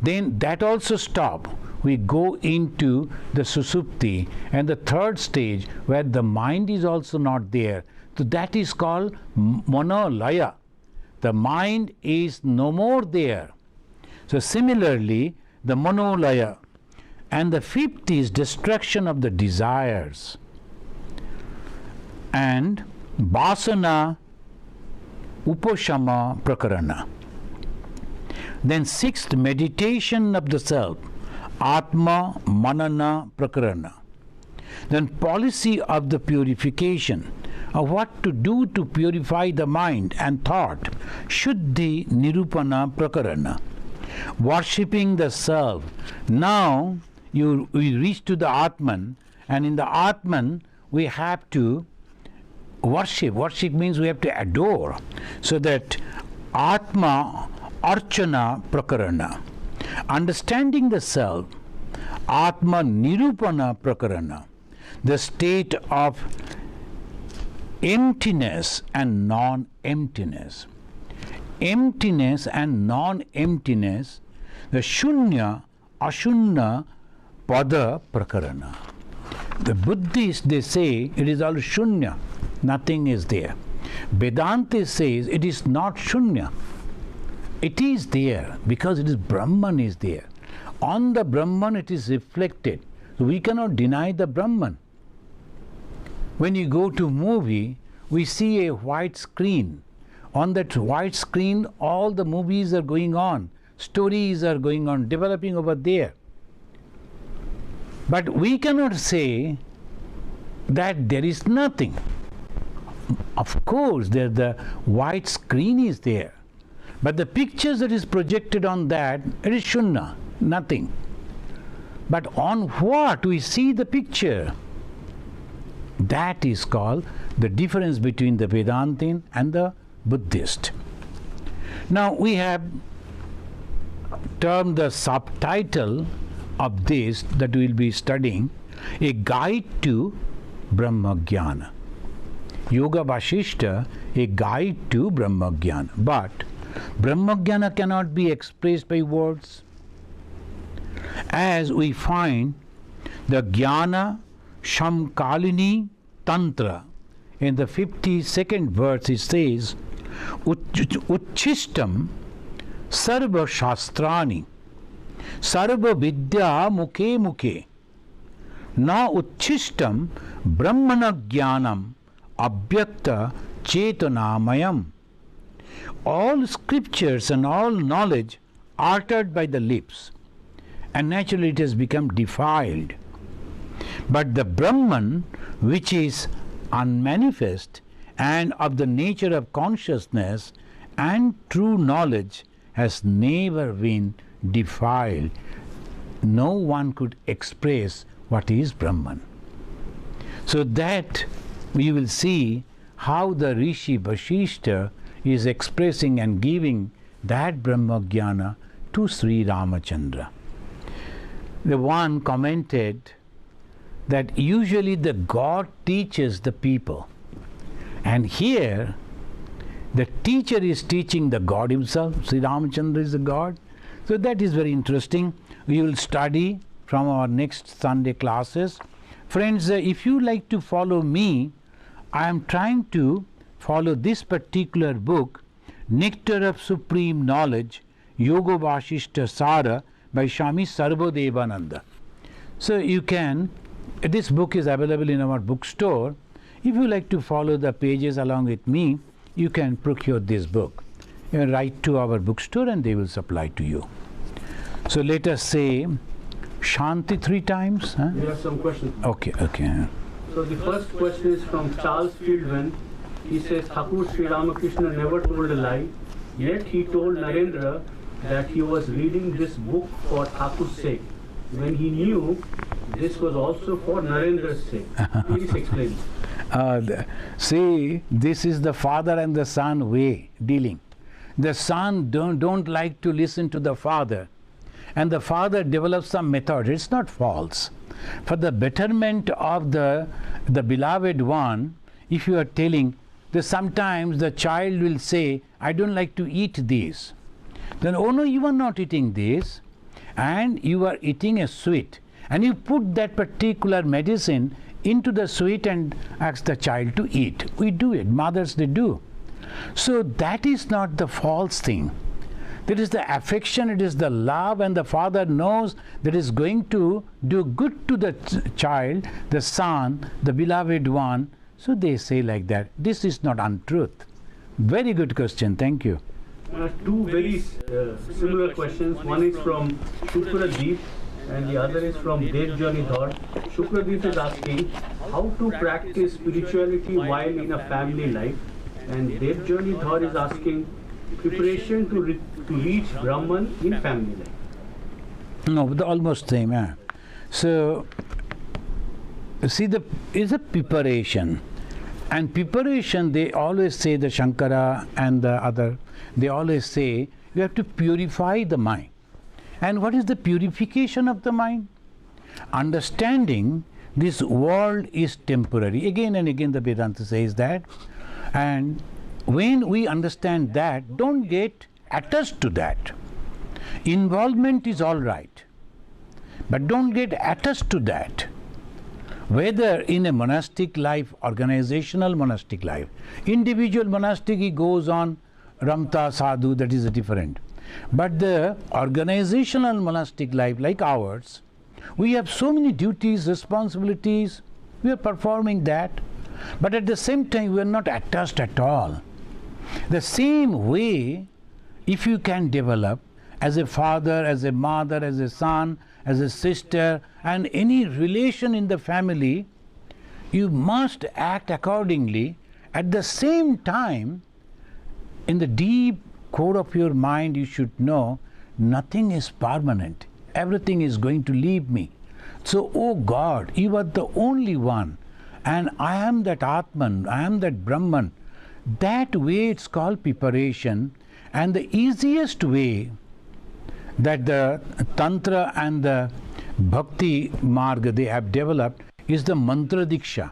Then that also stop. We go into the susupti, and the third stage where the mind is also not there. So that is called monolaya. The mind is no more there. So similarly, the monolaya. And the fifth is destruction of the desires. And vasana uposhama prakarana. Then sixth, meditation of the self, atma manana prakarana. Then policy of the purification, of what to do to purify the mind and thought, shuddhi nirupana prakarana. Worshipping the self. Now we reach to the Atman, and in the Atman we have to worship. Worship means we have to adore. So that Atma Archana Prakarana. Understanding the self, Atma Nirupana Prakarana. The state of emptiness and non-emptiness. Emptiness and non-emptiness, the Shunya, Ashunya, Pada Prakarana. The Buddhists, they say it is all Shunya, nothing is there. Vedanta says it is not Shunya. It is there because it is Brahman is there. On the Brahman it is reflected. So we cannot deny the Brahman. When you go to movie, we see a white screen. On that white screen, all the movies are going on. Stories are going on, developing over there. But we cannot say that there is nothing. Of course, the white screen is there. But the pictures that is projected on that, it is Shunya, nothing. But on what we see the picture? That is called the difference between the Vedantin and the Buddhist. Now we have termed the subtitle of this that we will be studying, a guide to Brahma Jnana. Yoga Vasishta, a guide to Brahma Jnana. But Brahma Jnana cannot be expressed by words. As we find the Jnana Shamkalini Tantra, in the 52nd verse it says, Uchchistam Sarva Shastrani Sarva Vidya Mukhe Mukhe Na Uchchistam Brahmana Jnanam Abhyakta Chetanamayam. All scriptures and all knowledge uttered by the lips, and naturally it has become defiled. But the Brahman, which is unmanifest and of the nature of consciousness and true knowledge, has never been defiled. No one could express what is Brahman. So that we will see how the Rishi Vasishta is expressing and giving that Brahma Jnana to Sri Ramachandra. The one commented that usually the God teaches the people, and here the teacher is teaching the God himself. Sri Ramachandra is the God. So that is very interesting. We will study from our next Sunday classes. Friends, if you like to follow me, I am trying to follow this particular book, Nectar of Supreme Knowledge, Yoga Vasishta Sara by Swami Sarvadevananda. So you can, this book is available in our bookstore. If you like to follow the pages along with me, you can procure this book. You can write to our bookstore and they will supply to you. So let us say Shanti 3 times. Huh? We have some questions. Okay. So the first question is from Charles Fieldman. He says, Thakur Sri Ramakrishna never told a lie, yet he told Narendra that he was reading this book for Thakur's sake, when he knew this was also for Narendra's sake. Please explain. See, this is the father and the son way dealing. The son don't like to listen to the father, and the father develops some method. It's not false. For the betterment of the beloved one, if you are telling that sometimes the child will say, I don't like to eat this. Then, oh no, you are not eating this, and you are eating a sweet, and you put that particular medicine into the sweet and ask the child to eat. We do it, mothers they do. So that is not the false thing. That is the affection, it is the love, and the father knows that is going to do good to the child, the son, the beloved one. So they say like that. This is not untruth. Very good question. Thank you. Two very similar questions. One is from Shukradeep and the other is from Devjani Dhar. Shukradeep is asking how to practice spirituality while in a family life, and Devjani Dhar is asking preparation to reach Brahman in family life. No, the almost same. So see, is a preparation, and preparation they always say, the Shankara and the other, they always say you have to purify the mind. And what is the purification of the mind? Understanding this world is temporary. Again and again the Vedanta says that. And when we understand that, don't get attached to that. Involvement is all right, but don't get attached to that. Whether in a monastic life, organizational monastic life, individual monastic, he goes on Ramta Sadhu, that is different. But the organizational monastic life like ours, we have so many duties, responsibilities, we are performing that, but at the same time we are not attached at all. The same way, if you can develop as a father, as a mother, as a son, as a sister, and any relation in the family, you must act accordingly. At the same time, in the deep core of your mind, you should know nothing is permanent. Everything is going to leave me. So, oh God, you are the only one, and I am that Atman, I am that Brahman. That way it's called preparation, and the easiest way that the Tantra and the Bhakti Marga they have developed is the Mantra Diksha.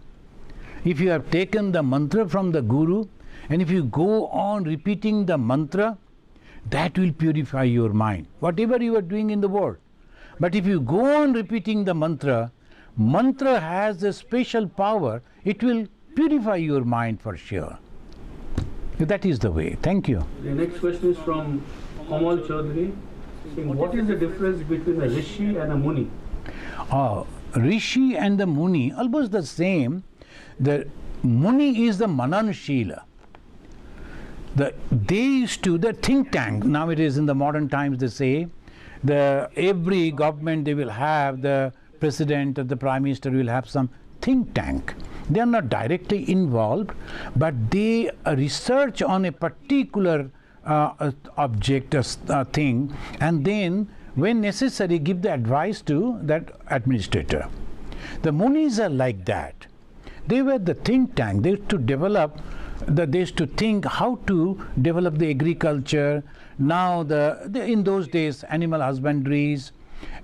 If you have taken the mantra from the Guru, and if you go on repeating the mantra, that will purify your mind, whatever you are doing in the world. But if you go on repeating the mantra, mantra has a special power, it will purify your mind for sure. That is the way. Thank you. The next question is from Kamal Chaudhary, saying, what is the difference between a Rishi and a Muni? Rishi and the Muni, almost the same. The Muni is the Mananshila. They used to, the think tank, nowadays in the modern times they say, every government they will have, the president or the prime minister will have some think tank. They are not directly involved, but they research on a particular object, thing, and then when necessary, give the advice to that administrator. The Munis are like that. They were the think tank. They used to develop, they used to think how to develop the agriculture. Now, in those days, animal husbandries,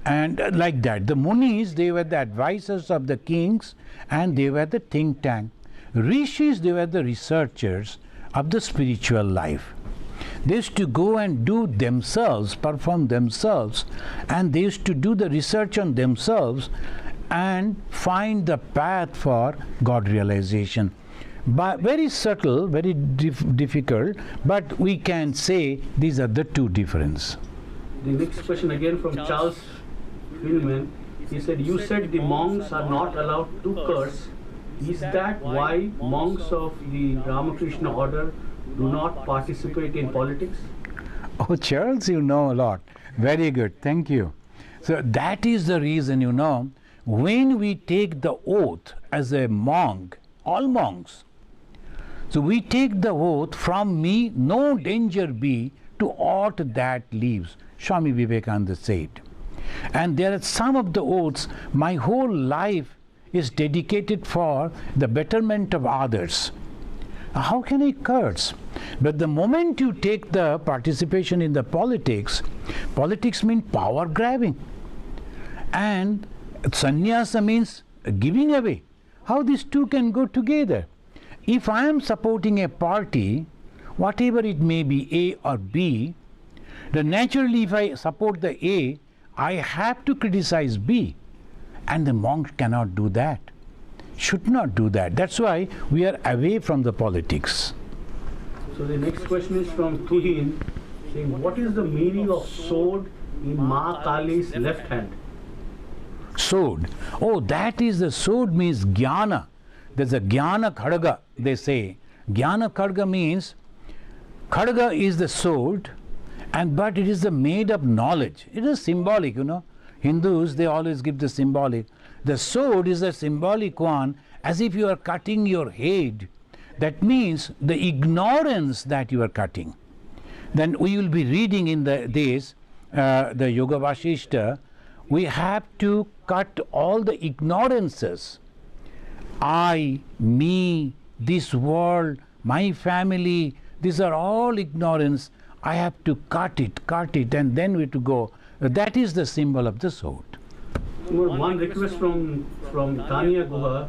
and like that. The Munis, they were the advisors of the kings, and they were the think tank. Rishis, they were the researchers of the spiritual life. They used to go and do themselves, perform themselves, and they used to do the research on themselves and find the path for God realization. But very subtle, very difficult, but we can say these are the two differences. The next question again from Charles Philman. He said, you said the monks are not allowed to curse. Is that why monks of the Ramakrishna order do not participate in politics? Oh, Charles, you know a lot. Very good. Thank you. So that is the reason, when we take the oath as a monk, all monks, so we take the oath, from me no danger be to aught that lives. Swami Vivekananda said. And there are some of the oaths, my whole life is dedicated for the betterment of others. How can I curse? But the moment you take the participation in the politics, politics means power grabbing. And sannyasa means giving away. How these two can go together? If I am supporting a party, whatever it may be, A or B, then naturally if I support the A, I have to criticize B. And the monk cannot do that. Should not do that. That's why we are away from the politics. So the next question is from Tuhin, saying, what is the meaning of sword in Ma Kali's left hand? Sword. Oh, that is the sword means jnana. There's a jnana khadga, they say. Jnana khadga means, khadga is the sword, but it is made of knowledge. It is symbolic, Hindus, they always give the symbolic. The sword is a symbolic one, as if you are cutting your head. That means the ignorance that you are cutting. Then we will be reading in the Yoga Vasishta, we have to cut all the ignorances. I, me, this world, my family, these are all ignorance. I have to cut it, and then we have to go. That is the symbol of the sword. One request from Tanya Guha.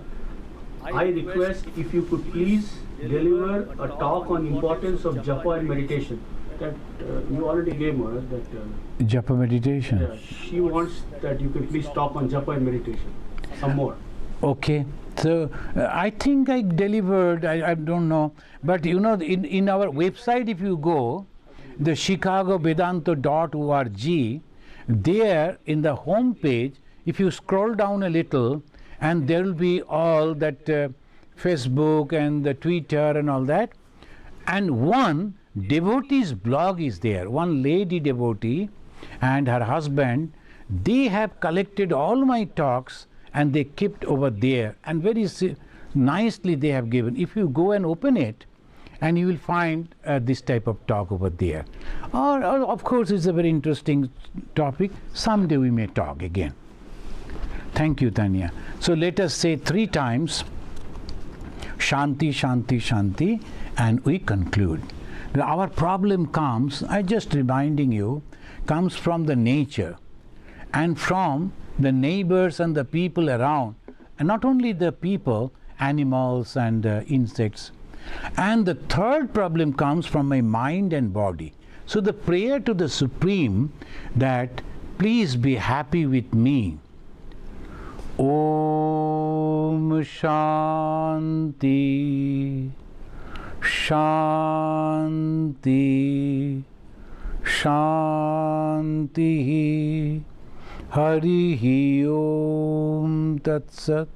I request if you could please deliver a talk on importance of japa and meditation. That you already gave her. Japa meditation. Yeah, she wants that you could please talk on japa and meditation. Some more. Okay. So I think I delivered. I don't know, but in our website, if you go, the chicagovedanta.org, there in the home page, if you scroll down a little, and there will be all that Facebook and the Twitter and all that, and one devotee's blog is there. One lady devotee and her husband, they have collected all my talks and they kept over there, and very nicely they have given. If you go and open it, and you will find this type of talk over there. Or of course, it's a very interesting topic. Someday we may talk again. Thank you, Tanya. So let us say 3 times, Shanti, Shanti, Shanti, and we conclude. Our problem comes, I just reminding you, comes from the nature and from the neighbors and the people around, and not only the people, animals and insects. And the third problem comes from my mind and body. So the prayer to the Supreme that please be happy with me. Om Shanti, Shanti, Shanti, Harihi Om Tat Sat.